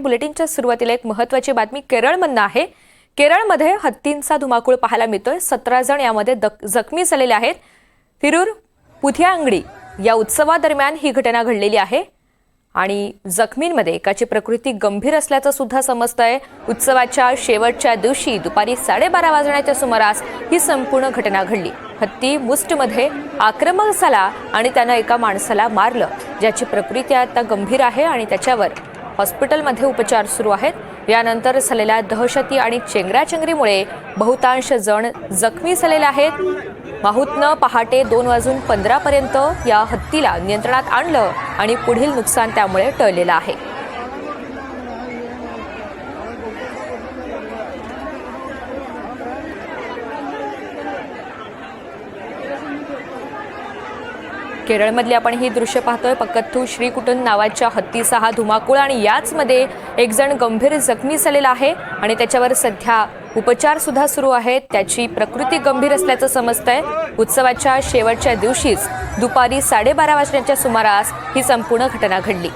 बुलेटिनच्या सुरुवातीला एक महत्त्वाची बातमी केरळमधून आहे। केरळमध्ये हत्तींचा धुमाकूळ पाहायला मिळतोय। 17 जण यामध्ये जखमी झालेले आहेत। थिरूर पुथियांगडी या उत्सवादरम्यान ही घटना घडलेली आहे आणि जखमींमध्ये एकाची प्रकृती गंभीर असल्याचं सुद्धा समजतंय। उत्सवाच्या शेवटच्या दिवशी दुपारी 12:30 वाजण्याच्या सुमारास ही संपूर्ण घटना घडली। हत्ती मुष्टमध्ये आक्रमक झाला आणि त्याने एका माणसाला मारलं, ज्याची प्रकृती आता गंभीर आहे आणि त्याच्यावर हॉस्पिटलमध्ये उपचार सुरू आहेत। यानंतर झालेल्या दहशती आणि चेंगराचेंगरीमुळे बहुतांश जण जखमी झालेले आहेत। माहूतनं पहाटे 2:15 पर्यंत या हत्तीला नियंत्रणात आणलं आणि पुढील नुकसान त्यामुळे टळलेलं आहे। केरळमधली आपण ही दृश्य पाहतोय। पक्कत्थू श्रीकुटन नावाच्या हत्तीचा हा धुमाकूळ आणि याचमध्ये एक जण गंभीर जखमी झालेला आहे आणि त्याच्यावर सध्या उपचार सुद्धा सुरू आहेत। त्याची प्रकृती गंभीर असल्याचं समजतंय। उत्सवाच्या शेवटच्या दिवशीच दुपारी 12:30 वाजण्याच्या सुमारास ही संपूर्ण घटना घडली।